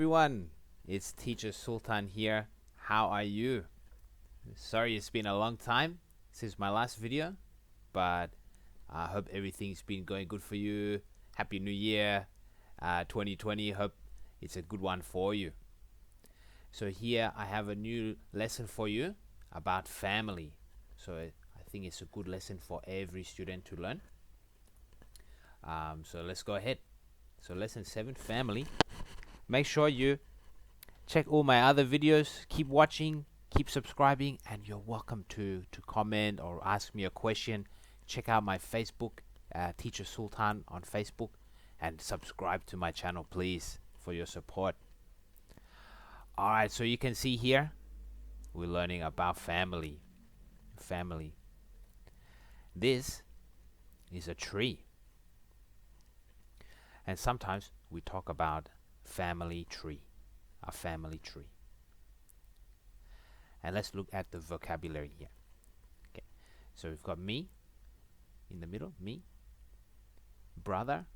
everyone, it's teacher Sultan here. How are you? Sorry it's been a long time since my last video, but I hope everything's been going good for you. Happy New Year 2020. Hope it's a good one for you. So here I have a new lesson for you about family. So I think it's a good lesson for every student to learn. So let's go ahead. So lesson 7, family. Make sure you check all my other videos. Keep watching, keep subscribing, and you're welcome to comment or ask me a question. Check out my Facebook, Teacher Sultan on Facebook, and subscribe to my channel, please, for your support. Alright, so you can see here, we're learning about family. Family. This is a tree. And sometimes we talk about family tree, a family tree. And let's look at the vocabulary here. Okay, so we've got me in the middle, me, brother,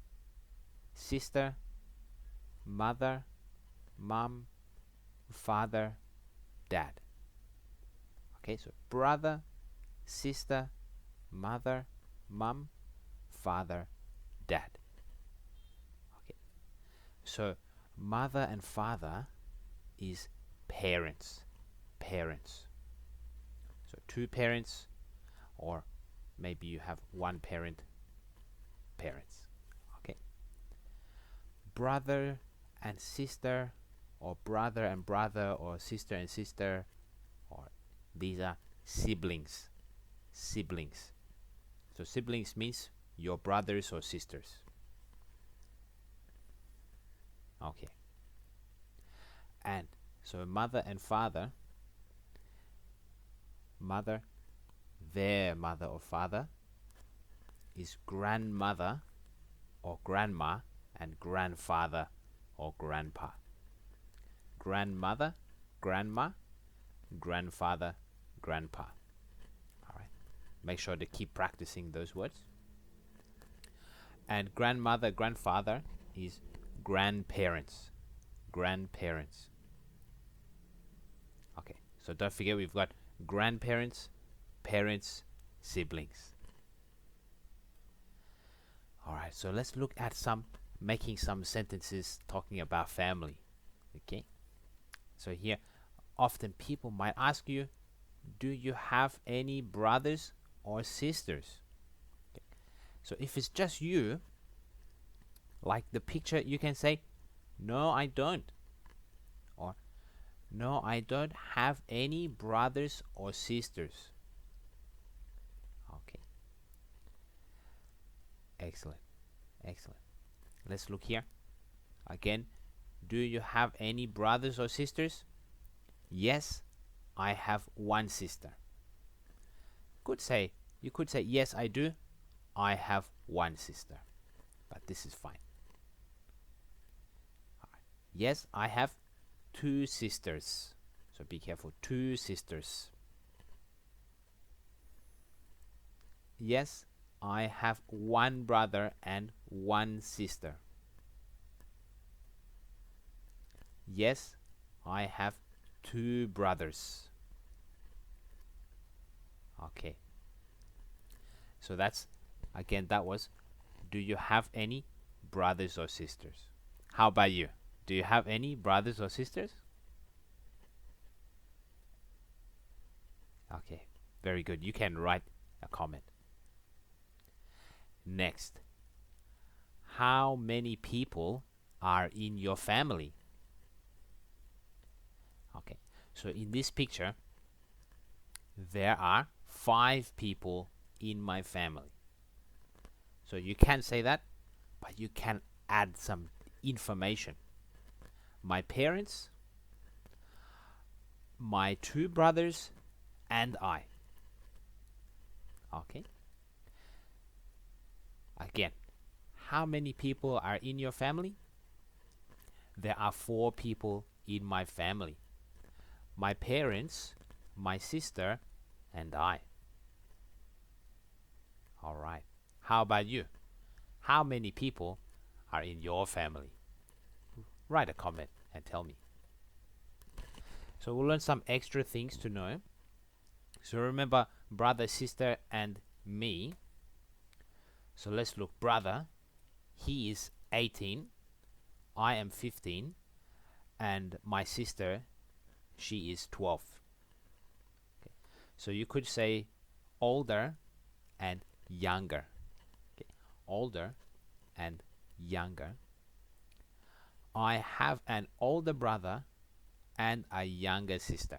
sister, mother, mom, father, dad. Okay, so brother, sister, mother, mom, father, dad. Okay, so mother and father is parents. Parents. So two parents, or maybe you have one parent. Parents. Okay. Brother and sister, or brother and brother, or sister and sister, or these are siblings. Siblings. So siblings means your brothers or sisters. Okay. And so mother and father, mother, their mother or father, is grandmother or grandma, and grandfather or grandpa. Grandmother, grandma, grandfather, grandpa. Alright. Make sure to keep practicing those words. And grandmother, grandfather is grandparents. Grandparents. Okay, so don't forget we've got grandparents, parents, siblings. Alright, so let's look at making some sentences talking about family. Okay, so here often people might ask you, do you have any brothers or sisters? Okay. So if it's just you, like the picture, you can say, no, I don't. Or, no, I don't have any brothers or sisters. Okay. Excellent. Excellent. Let's look here. Again, do you have any brothers or sisters? Yes, I have one sister. You could say, yes, I do. I have one sister. But this is fine. Yes, I have 2 sisters. So be careful. 2 sisters. Yes, I have 1 brother and 1 sister. Yes, I have 2 brothers. Okay. So that's, again, that was, do you have any brothers or sisters? How about you? Do you have any brothers or sisters? Okay, very good. You can write a comment. Next, how many people are in your family? Okay, so in this picture, there are 5 people in my family. So you can say that, but you can add some information. My parents, my 2 brothers, and I. Okay. Again, how many people are in your family? There are 4 people in my family. My parents, my sister, and I. Alright. How about you? How many people are in your family? Write a comment and tell me. So we'll learn some extra things to know. So remember brother, sister, and me. So let's look. Brother, he is 18, I am 15, and my sister, she is 12. Okay. So you could say older and younger. Okay. Older and younger. I have an older brother and a younger sister.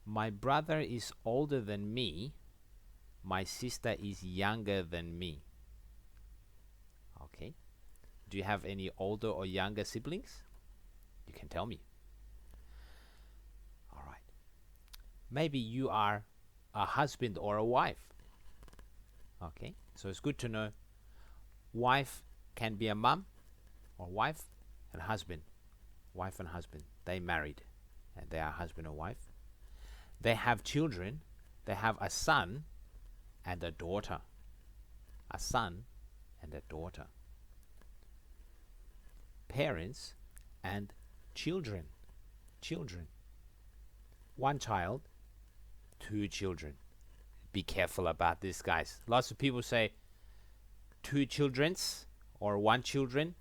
My brother is older than me. My sister is younger than me. Okay. Do you have any older or younger siblings? You can tell me. All right. Maybe you are a husband or a wife. Okay. So it's good to know wife can be a mom or wife, and husband. Wife and husband. They married and they are husband or wife. They have children. They have a son and a daughter. A son and a daughter. Parents and children. Children. One child, two children. Be careful about this, guys. Lots of people say two children's or one children.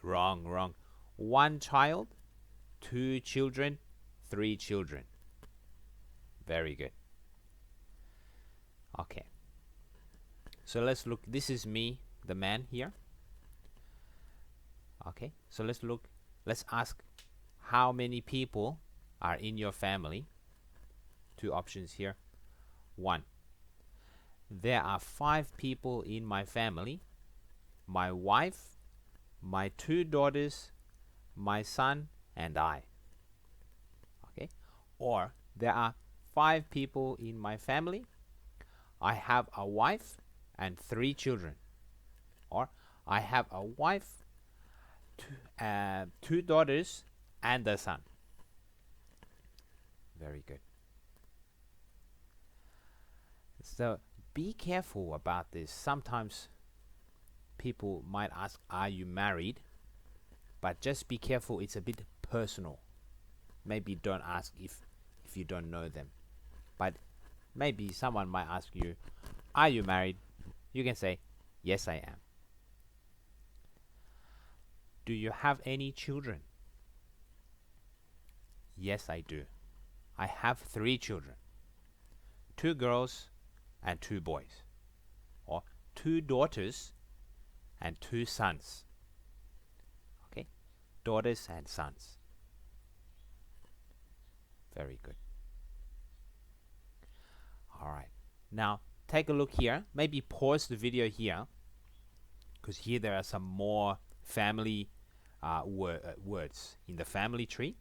Wrong, wrong. One child, two children, three children. Very good. Okay. So let's look. This is me, the man here. Okay. So let's look. Let's ask how many people are in your family. Two options here. 1. There are 5 people in my family. My wife, my 2 daughters, my son, and I. Okay. Or there are 5 people in my family. I have a wife and 3 children. Or I have a wife, 2 daughters, and a son. Very good. So be careful about this. Sometimes people might ask, are you married? But just be careful, it's a bit personal. Maybe don't ask if you don't know them. But maybe someone might ask you, are you married? You can say, yes, I am. Do you have any children? Yes, I do. I have 3 children. 2 girls and 2 boys. Or 2 daughters and 2 sons. Okay? Daughters and sons. Very good. Alright. Now, take a look here. Maybe pause the video here, because here there are some more family words in the family tree.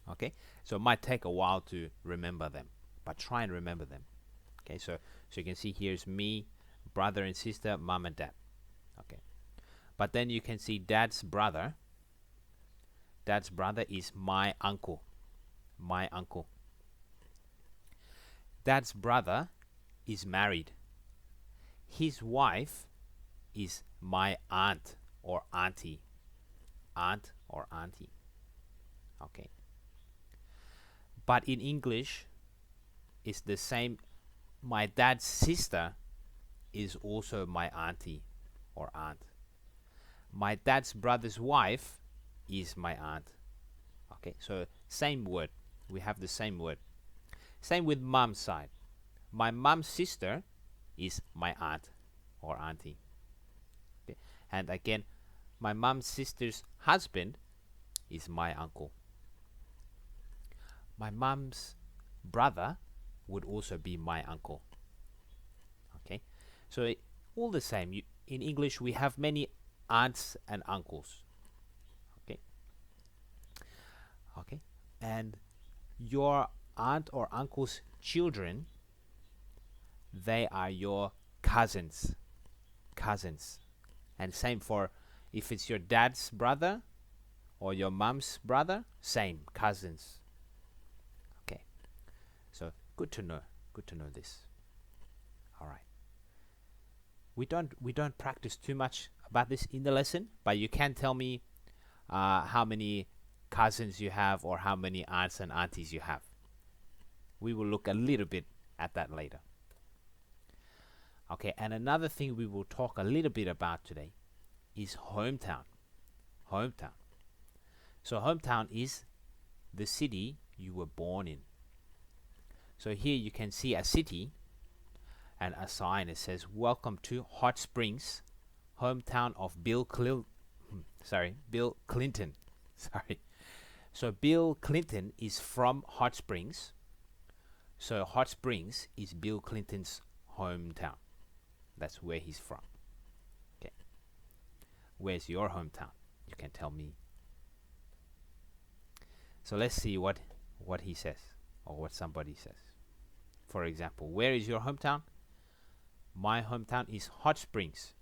Okay? So it might take a while to remember them, but try and remember them. Okay? So you can see here's me, brother and sister, mom and dad. Okay? But then you can see dad's brother. Dad's brother is my uncle. My uncle. Dad's brother is married. His wife is my aunt or auntie. Aunt or auntie. Okay. But in English, it's the same. My dad's sister is also my auntie or aunt. My dad's brother's wife is my aunt. Okay, so same word. We have the same word. Same with mom's side. My mom's sister is my aunt or auntie. Okay. And again, my mom's sister's husband is my uncle. My mom's brother would also be my uncle. Okay, so all the same. In English, we have many aunts and uncles. Okay, okay, and your aunt or uncle's children, they are your cousins. Cousins, and same for if it's your dad's brother or your mom's brother, same cousins. So good to know. Good to know this. All right. We don't practice too much about this in the lesson, but you can tell me how many cousins you have or how many aunts and aunties you have. We will look a little bit at that later. Okay, and another thing we will talk a little bit about today is hometown. Hometown. So hometown is the city you were born in. So here you can see a city and a sign. It says, "Welcome to Hot Springs, hometown of Bill Clinton." Sorry. So Bill Clinton is from Hot Springs. So Hot Springs is Bill Clinton's hometown. That's where he's from. Okay. Where's your hometown? You can tell me. So let's see what he says or what somebody says. For example, where is your hometown? My hometown is Hot Springs.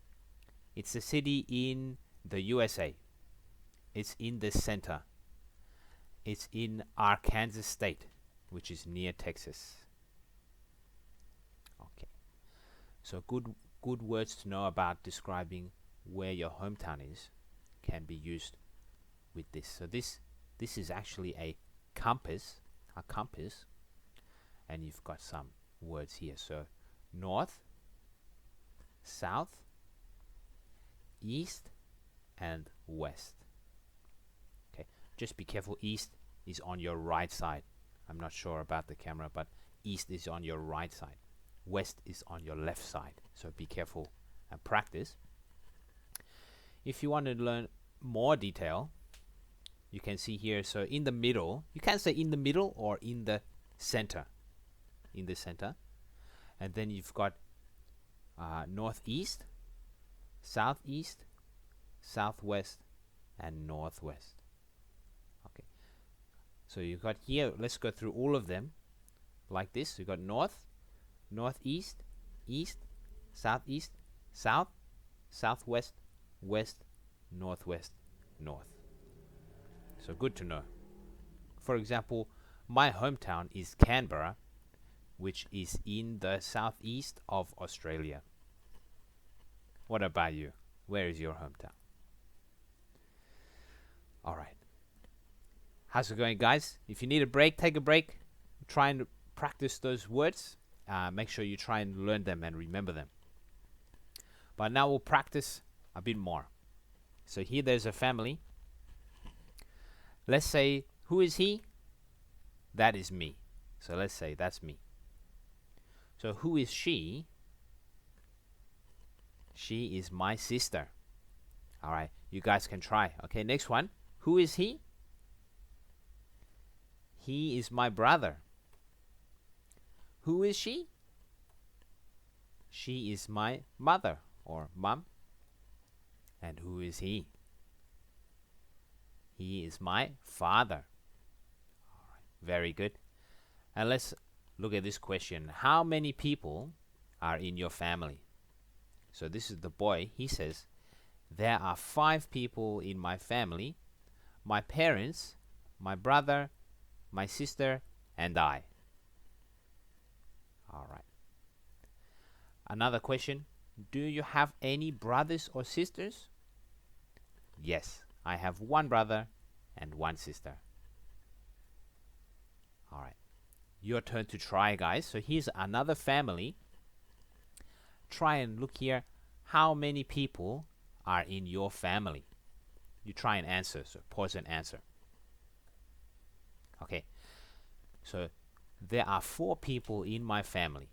It's a city in the USA. It's in the center. It's in Arkansas State, which is near Texas. Okay. So good words to know about describing where your hometown is can be used with this. So this is actually a compass, and you've got some words here. So north, south, east, and west. Okay, just be careful. East is on your right side. I'm not sure about the camera, but east is on your right side. West is on your left side. So be careful and practice. If you want to learn more detail, you can see here. So in the middle, you can say in the middle or in the center. In the center. And then you've got northeast, southeast, southwest, and northwest. Okay. So you've got here, let's go through all of them like this. You've got north, northeast, east, southeast, south, southwest, west, northwest, north. So good to know. For example, my hometown is Canberra, which is in the southeast of Australia. What about you? Where is your hometown? All right. How's it going, guys? If you need a break, take a break. Try and practice those words. Make sure you try and learn them and remember them. But now we'll practice a bit more. So here there's a family. Let's say, who is he? That is me. So let's say that's me. So who is she? She is my sister. All right, you guys can try. Okay, next one. Who is he? He is my brother. Who is she? She is my mother or mom. And who is he? He is my father. All right, very good. And let's look at this question. How many people are in your family? So this is the boy. He says, there are 5 people in my family. My parents, my brother, my sister, and I. All right. Another question. Do you have any brothers or sisters? Yes, I have 1 brother and 1 sister. All right. Your turn to try, guys. So here's another family. Try and look here. How many people are in your family? You try and answer. So pause and answer. Okay. So there are 4 people in my family.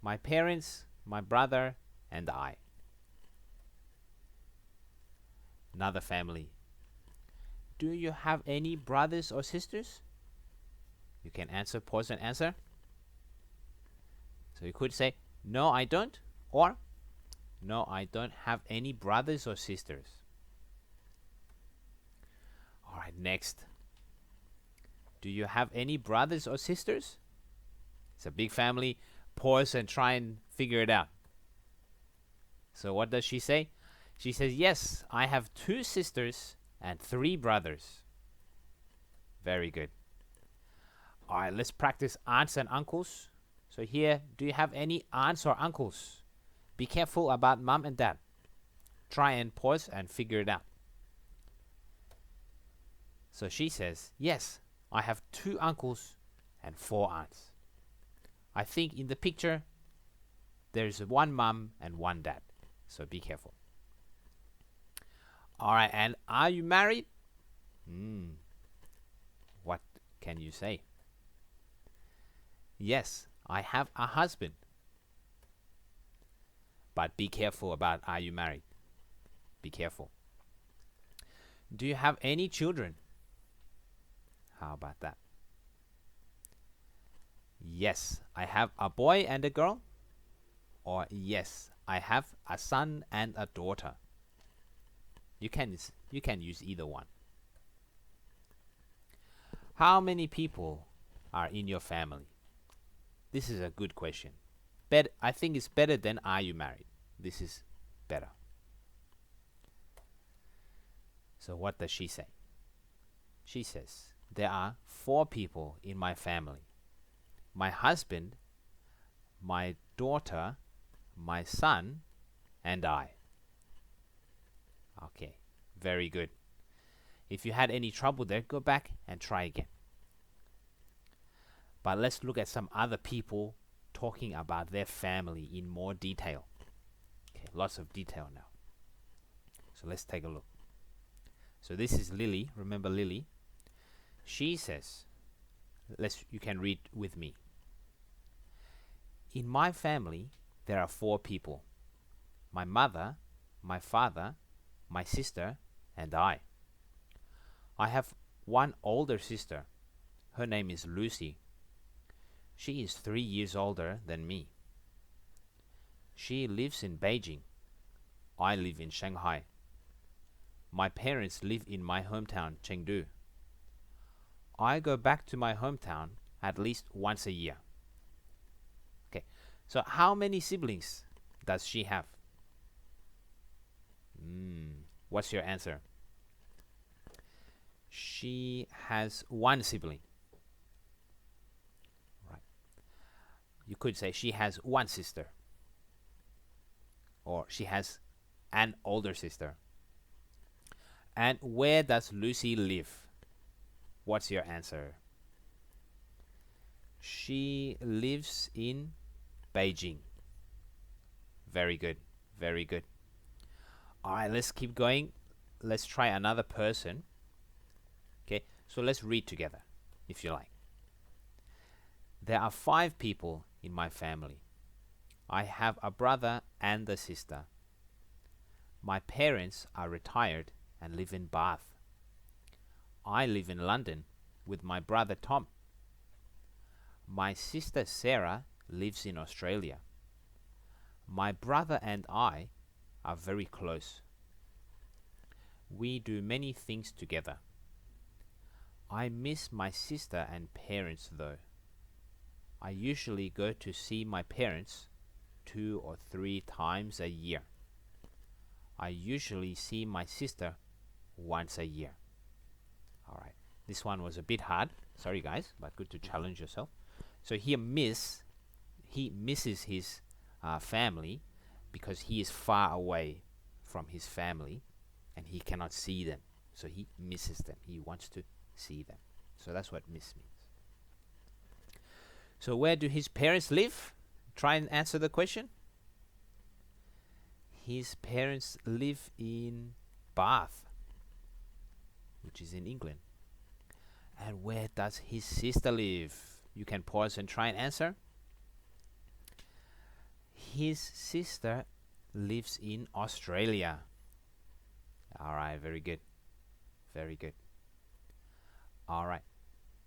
My parents, my brother, and I. Another family. Do you have any brothers or sisters? You can answer, pause and answer. So you could say, no, I don't. Or, no, I don't have any brothers or sisters. All right, next. Do you have any brothers or sisters? It's a big family. Pause and try and figure it out. So what does she say? She says, yes, I have 2 sisters and 3 brothers. Very good. All right, let's practice aunts and uncles. So here, do you have any aunts or uncles? Be careful about mom and dad. Try and pause and figure it out. So she says, yes, I have 2 uncles and 4 aunts. I think in the picture there's 1 mom and 1 dad. So be careful. Alright, and are you married? What can you say? Yes, I have a husband. But be careful about are you married? Be careful. Do you have any children? How about that? Yes, I have a boy and a girl. Or yes, I have a son and a daughter. You can use either one. How many people are in your family? This is a good question. I think it's better than are you married? This is better. So what does she say? She says, there are 4 people in my family. My husband, my daughter, my son, and I. Okay, very good. If you had any trouble there, go back and try again. But let's look at some other people talking about their family in more detail. Okay, lots of detail now. So let's take a look. So this is Lily. Remember Lily? She says, you can read with me. In my family, there are 4 people. My mother, my father, my sister, and I. I have 1 older sister. Her name is Lucy. She is 3 years older than me. She lives in Beijing. I live in Shanghai. My parents live in my hometown, Chengdu. I go back to my hometown at least once a year. Okay, so how many siblings does she have? What's your answer? She has 1 sibling. Right. You could say she has 1 sister. Or she has an older sister. And where does Lucy live? What's your answer? She lives in Beijing. Very good. Very good. Alright, let's keep going. Let's try another person. Okay, so let's read together, if you like. There are 5 people in my family. I have a brother and a sister. My parents are retired and live in Bath. I live in London with my brother Tom. My sister Sarah lives in Australia. My brother and I are very close. We do many things together. I miss my sister and parents though. I usually go to see my parents 2 or 3 times a year. I usually see my sister once a year. Alright, this one was a bit hard. Sorry guys, but good to challenge yourself. So here he misses his family because he is far away from his family and he cannot see them. So he misses them. He wants to see them. So that's what miss means. So where do his parents live? Try and answer the question. His parents live in Bath, which is in England. And where does his sister live? You can pause and try and answer. His sister lives in Australia. Alright, very good. Very good. Alright.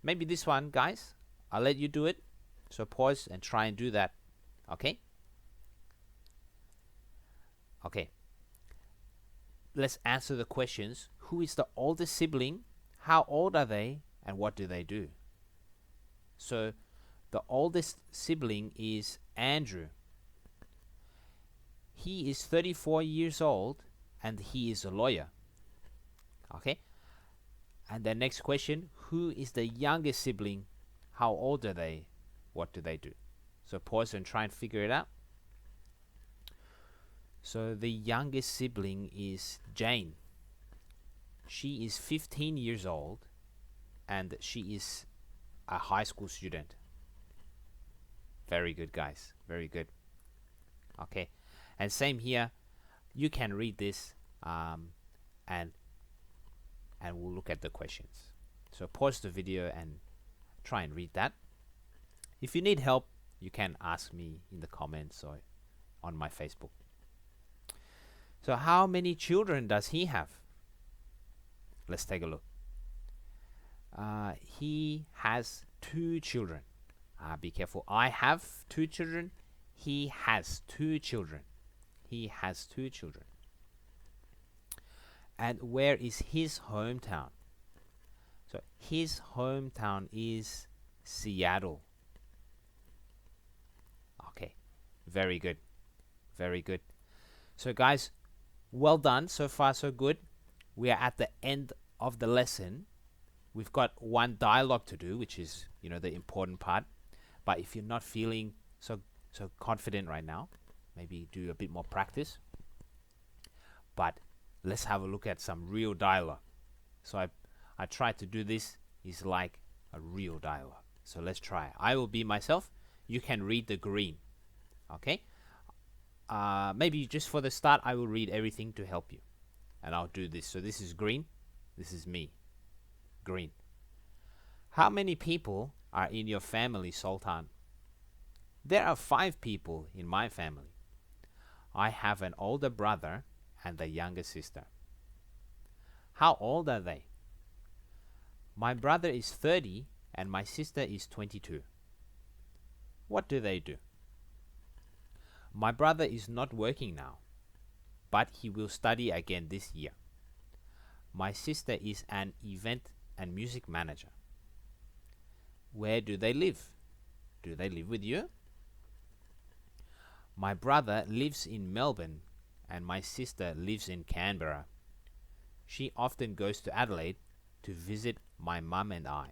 Maybe this one, guys, I'll let you do it. So pause and try and do that. Okay? Okay. Let's answer the questions. Who is the oldest sibling? How old are they? And what do they do? So the oldest sibling is Andrew. He is 34 years old and he is a lawyer. Okay? And the next question, who is the youngest sibling? How old are they? What do they do? So pause and try and figure it out. So the youngest sibling is Jane. She is 15 years old and she is a high school student. Very good, guys. Very good. Okay, and same here. You can read this, and we'll look at the questions. So pause the video and try and read that. If you need help, you can ask me in the comments or on my Facebook. So how many children does he have? Let's take a look. He has 2 children. Be careful. I have 2 children. He has 2 children. He has 2 children. And where is his hometown? So his hometown is Seattle. Okay, very good. Very good. So guys, well done. So far so good. We are at the end of the lesson. We've got one dialogue to do, which is, the important part. But if you're not feeling so confident right now, maybe do a bit more practice. But let's have a look at some real dialogue. So I tried to do this is like a real dialogue. So let's try. I will be myself. You can read the green. Okay? Maybe just for the start, I will read everything to help you. And I'll do this. So this is green. This is me. Green. How many people are in your family, Sultan? There are 5 people in my family. I have an older brother and a younger sister. How old are they? My brother is 30 and my sister is 22. What do they do? My brother is not working now, but he will study again this year. My sister is an event and music manager. Where do they live? Do they live with you? My brother lives in Melbourne and my sister lives in Canberra. She often goes to Adelaide to visit my mum and I.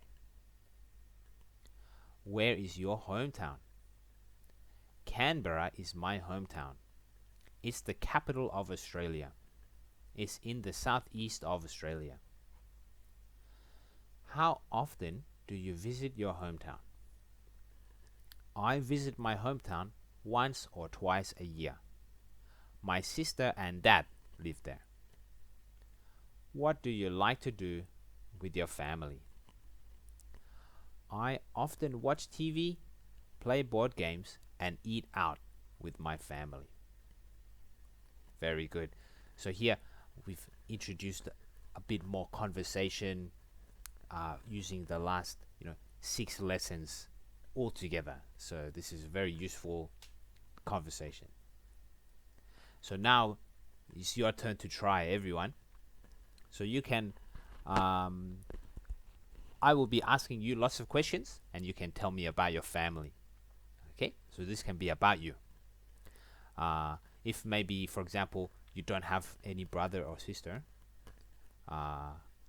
Where is your hometown? Canberra is my hometown. It's the capital of Australia. It's in the southeast of Australia. How often do you visit your hometown? I visit my hometown once or twice a year. My sister and dad live there. What do you like to do with your family? I often watch TV, play board games, and eat out with my family. Very good. So here we've introduced a bit more conversation using the last 6 lessons all together. So this is a very useful conversation. So now it's your turn to try, everyone. So you can I will be asking you lots of questions and you can tell me about your family. Okay, so this can be about you. If maybe, for example, you don't have any brother or sister,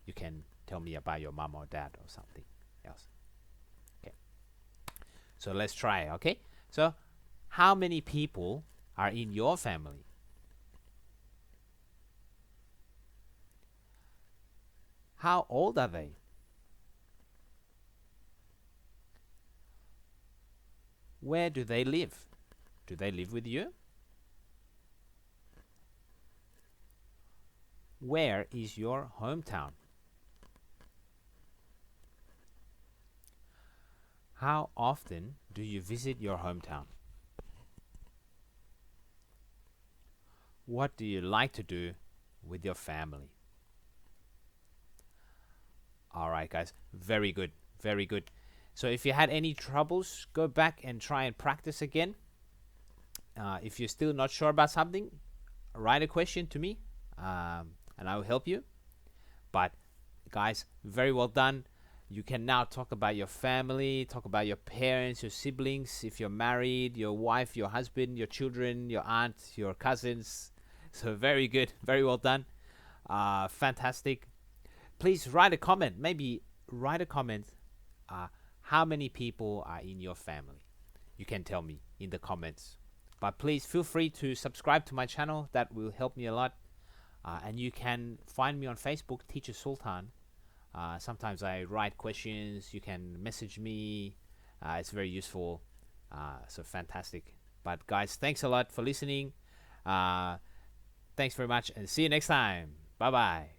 you can tell me about your mom or dad or something else. Okay, so let's try. Okay, so how many people are in your family? How old are they? Where do they live? Do they live with you? Where is your hometown? How often do you visit your hometown? What do you like to do with your family? Alright guys, very good, very good. So if you had any troubles, go back and try and practice again. If you're still not sure about something, write a question to me and I will help you. But guys, very well done. You can now talk about your family, talk about your parents, your siblings, if you're married, your wife, your husband, your children, your aunt, your cousins. So very good, very well done. Fantastic. Please write a comment. Maybe write a comment. How many people are in your family? You can tell me in the comments. But please feel free to subscribe to my channel. That will help me a lot. And you can find me on Facebook, Teacher Sultan. Sometimes I write questions. You can message me. It's very useful. So fantastic. But guys, thanks a lot for listening. Thanks very much, and see you next time. Bye bye.